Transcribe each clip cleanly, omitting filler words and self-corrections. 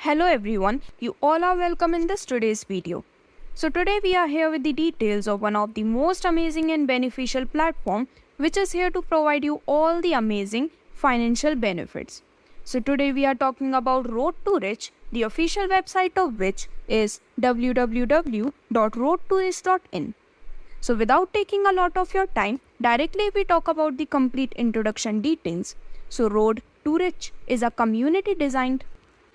Hello everyone, you all are welcome in this today's video. So today we are here with the details of one of the most amazing and beneficial platform which is here to provide you all the amazing financial benefits. So today we are talking about Road to Rich, the official website of which is www.roadtorich.in. So without taking a lot of your time, directly we talk about the complete introduction details. So Road to Rich is a community designed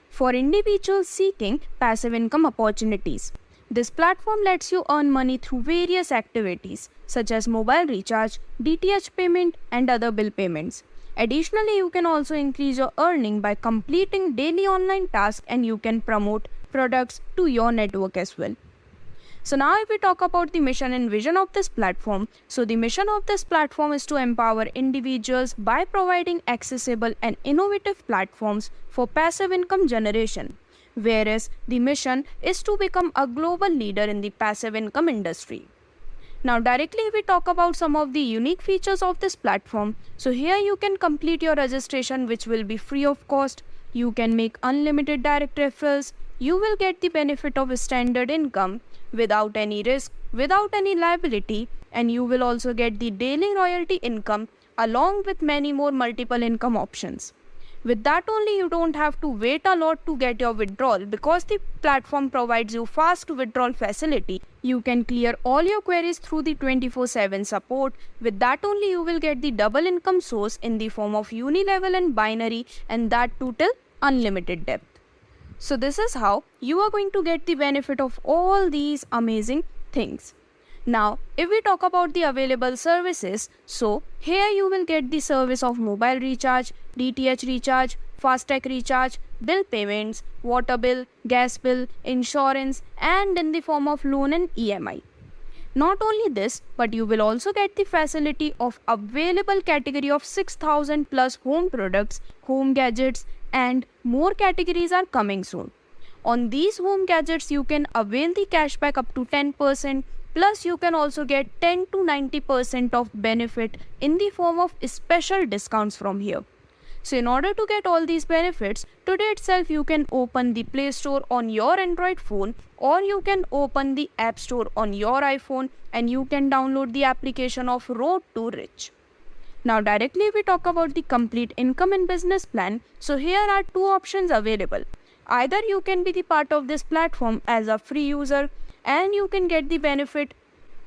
for individuals seeking passive income opportunities. This platform lets you earn money through various activities such as mobile recharge, DTH payment, and other bill payments. Additionally, you can also increase your earning by completing daily online tasks and you can promote products to your network as well. So now if we talk about the mission and vision of this platform, so the mission of this platform is to empower individuals by providing accessible and innovative platforms for passive income generation, whereas the mission is to become a global leader in the passive income industry. Now directly we talk about some of the unique features of this platform. So here you can complete your registration which will be free of cost. You can make unlimited direct referrals. You will get the benefit of a standard income without any risk, without any liability, and you will also get the daily royalty income along with many more multiple income options. With that only you don't have to wait a lot to get your withdrawal because the platform provides you fast withdrawal facility. You can clear all your queries through the 24/7 support. With that only you will get the double income source in the form of unilevel and binary, and that too till unlimited depth. So this is how you are going to get the benefit of all these amazing things. Now, if we talk about the available services, so here you will get the service of mobile recharge, DTH recharge, FASTag recharge, bill payments, water bill, gas bill, insurance, and in the form of loan and EMI. Not only this, but you will also get the facility of available category of 6,000 plus home products, home gadgets, and more categories are coming soon. On these home gadgets, you can avail the cashback up to 10%, plus you can also get 10 to 90% of benefit in the form of special discounts from here. So in order to get all these benefits, today itself you can open the Play Store on your Android phone or you can open the App Store on your iPhone and you can download the application of Road to Rich. Now directly we talk about the complete income and business plan. So here are two options available. Either you can be the part of this platform as a free user and you can get the benefit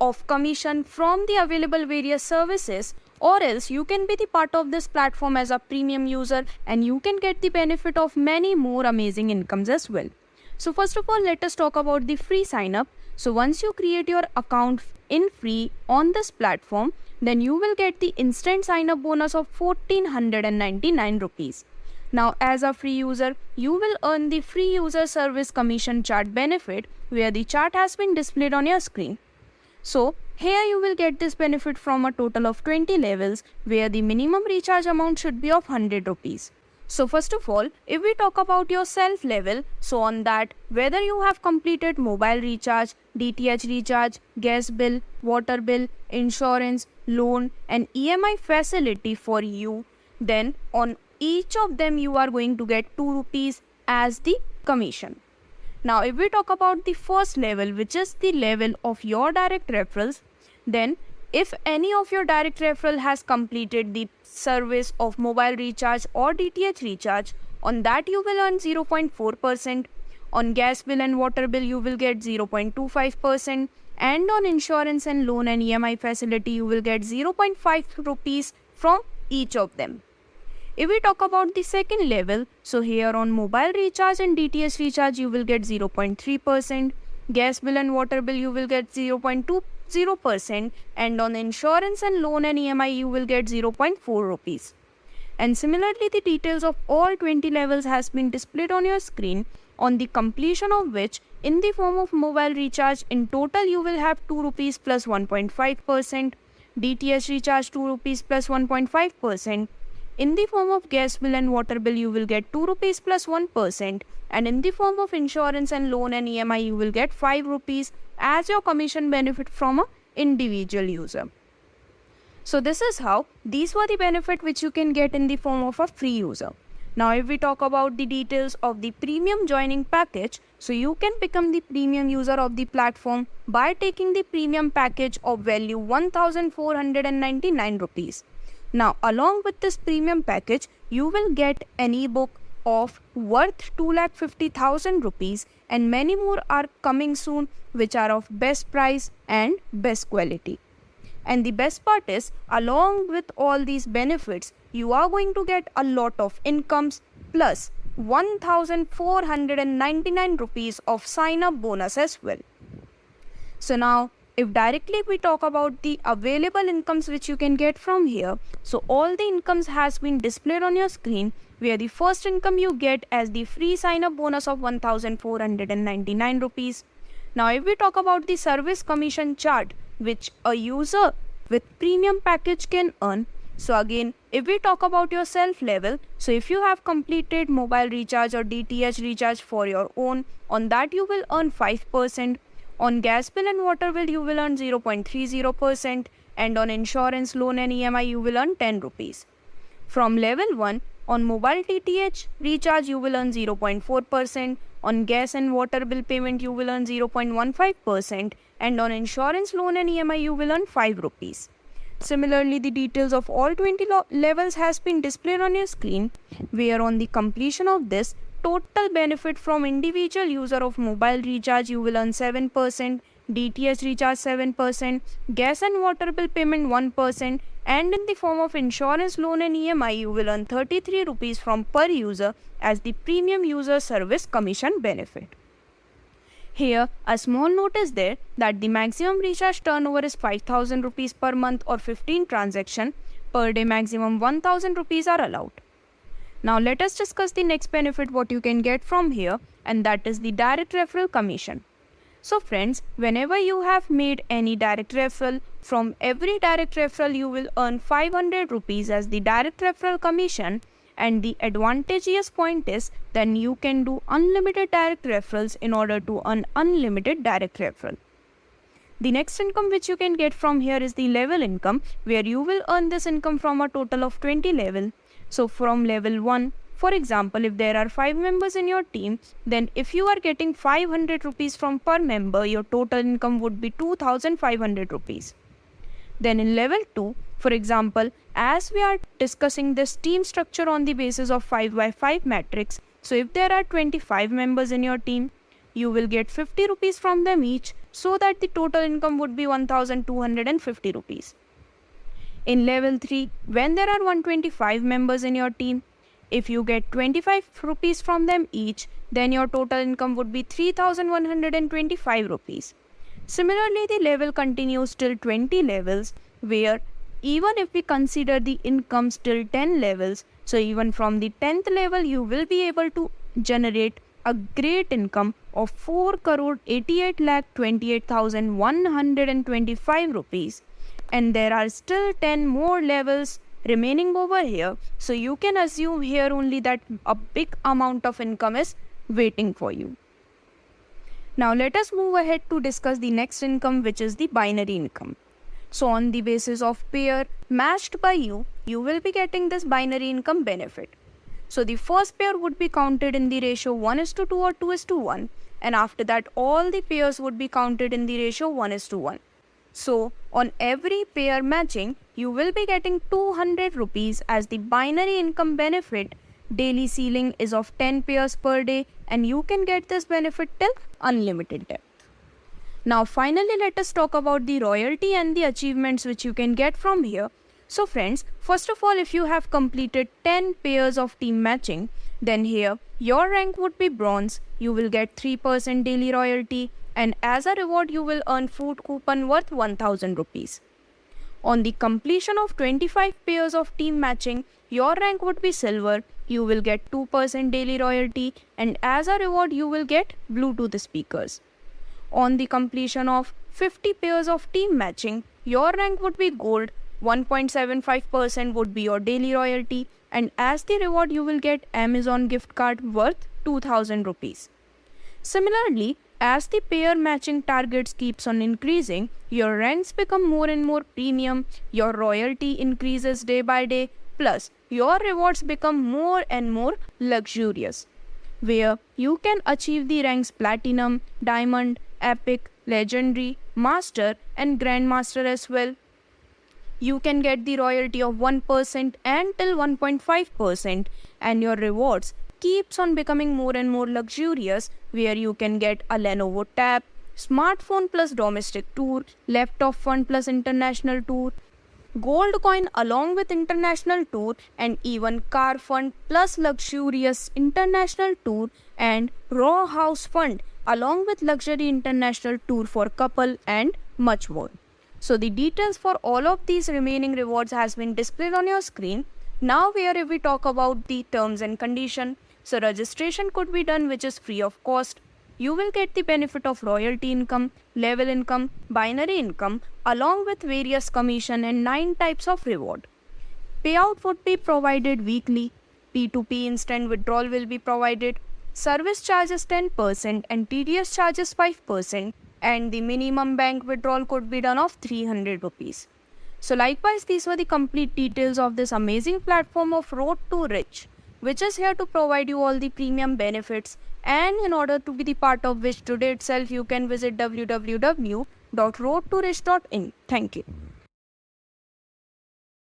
of commission from the available various services, or else you can be the part of this platform as a premium user and you can get the benefit of many more amazing incomes as well. So first of all, let us talk about the free sign up. So once you create your account in free on this platform, then you will get the instant sign up bonus of 1499 rupees. Now as a free user, you will earn the free user service commission chart benefit where the chart has been displayed on your screen. So here you will get this benefit from a total of 20 levels where the minimum recharge amount should be of 100 rupees. So first of all, if we talk about your self level, so on that, whether you have completed mobile recharge, DTH recharge, gas bill, water bill, insurance, loan and EMI facility for you, then on each of them you are going to get 2 rupees as the commission. Now if we talk about the first level, which is the level of your direct referrals, then if any of your direct referral has completed the service of mobile recharge or DTH recharge, on that you will earn 0.4%. On gas bill and water bill you will get 0.25%, and on insurance and loan and EMI facility you will get 0.5 rupees from each of them. If we talk about the second level, so here on mobile recharge and DTH recharge you will get 0.3%, gas bill and water bill you will get 0.20%, and on insurance and loan and EMI you will get 0.4 rupees. And similarly the details of all 20 levels has been displayed on your screen, on the completion of which in the form of mobile recharge in total you will have 2 rupees plus 1.5%, DTH recharge 2 rupees plus 1.5%, in the form of gas bill and water bill you will get 2 rupees plus 1%, and in the form of insurance and loan and EMI you will get 5 rupees as your commission benefit from an individual user. So this is how these were the benefit which you can get in the form of a free user. Now if we talk about the details of the premium joining package, so you can become the premium user of the platform by taking the premium package of value 1499 rupees. Now along with this premium package, you will get an ebook of worth 2,50,000 rupees, and many more are coming soon which are of best price and best quality. And the best part is, along with all these benefits, you are going to get a lot of incomes plus 1499 rupees of sign up bonus as well. So now if directly we talk about the available incomes which you can get from here, so all the incomes has been displayed on your screen, where the first income you get as the free sign up bonus of 1499 rupees. Now if we talk about the service commission chart which a user with premium package can earn, so again if we talk about your self level, so if you have completed mobile recharge or DTH recharge for your own, on that you will earn 5%. On gas bill and water bill you will earn 0.30%, and on insurance, loan and EMI you will earn 10 rupees. From level 1, on mobile DTH recharge you will earn 0.4%, on gas and water bill payment you will earn 0.15%, and on insurance, loan and EMI you will earn 5 rupees. Similarly, the details of all 20 levels has been displayed on your screen, where on the completion of this, total benefit from individual user of mobile recharge you will earn 7%, DTH recharge 7%, gas and water bill payment 1%, and in the form of insurance, loan and EMI you will earn 33 rupees from per user as the premium user service commission benefit. Here, a small note is there that the maximum recharge turnover is 5,000 rupees per month or 15 transactions per day, maximum 1,000 rupees are allowed. Now let us discuss the next benefit what you can get from here, and that is the direct referral commission. So friends, whenever you have made any direct referral, from every direct referral you will earn 500 rupees as the direct referral commission, and the advantageous point is then you can do unlimited direct referrals in order to earn unlimited direct referral. The next income which you can get from here is the level income, where you will earn this income from a total of 20 level. So from level 1, for example, if there are 5 members in your team, then if you are getting 500 rupees from per member, your total income would be 2,500 rupees. Then in level 2, for example, as we are discussing this team structure on the basis of 5x5 matrix, so if there are 25 members in your team, you will get 50 rupees from them each, so that the total income would be 1,250 rupees. In level 3, when there are 125 members in your team, if you get 25 rupees from them each, then your total income would be 3,125 rupees. Similarly, the level continues till 20 levels, where even if we consider the incomes till 10 levels, so even from the 10th level you will be able to generate a great income of 4,88,28,125 rupees. And there are still 10 more levels remaining over here, so you can assume here only that a big amount of income is waiting for you. Now let us move ahead to discuss the next income, which is the binary income. So on the basis of pair matched by you, you will be getting this binary income benefit. So the first pair would be counted in the ratio 1:2 or 2:1, and after that all the pairs would be counted in the ratio 1:1. So on every pair matching, you will be getting 200 rupees as the binary income benefit. Daily ceiling is of 10 pairs per day, and you can get this benefit till unlimited depth. Now finally, let us talk about the royalty and the achievements which you can get from here. So friends, first of all, if you have completed 10 pairs of team matching, then here your rank would be bronze. You will get 3% daily royalty, and as a reward you will earn food coupon worth 1,000 rupees. On the completion of 25 pairs of team matching, your rank would be silver. You will get 2% daily royalty, and as a reward you will get Bluetooth speakers. On the completion of 50 pairs of team matching, your rank would be gold. 1.75% would be your daily royalty, and as the reward you will get Amazon gift card worth 2,000 rupees. Similarly, as the pair matching targets keeps on increasing, your ranks become more and more premium, your royalty increases day by day, plus your rewards become more and more luxurious, where you can achieve the ranks Platinum, Diamond, Epic, Legendary, Master, and Grandmaster as well. You can get the royalty of 1% until 1.5%, and your rewards keeps on becoming more and more luxurious, where you can get a Lenovo Tab, smartphone plus domestic tour, laptop fund plus international tour, gold coin along with international tour, and even car fund plus luxurious international tour, and raw house fund along with luxury international tour for couple, and much more. So the details for all of these remaining rewards has been displayed on your screen. Now here if we talk about the terms and condition, so registration could be done which is free of cost. You will get the benefit of royalty income, level income, binary income along with various commission and 9 types of reward. Payout would be provided weekly. P2P instant withdrawal will be provided. Service charges 10% and TDS charges 5%, and the minimum bank withdrawal could be done of 300 rupees. So likewise, these were the complete details of this amazing platform of Road to Rich, which is here to provide you all the premium benefits, and in order to be the part of which today itself you can visit www.roadtorich.in. Thank you.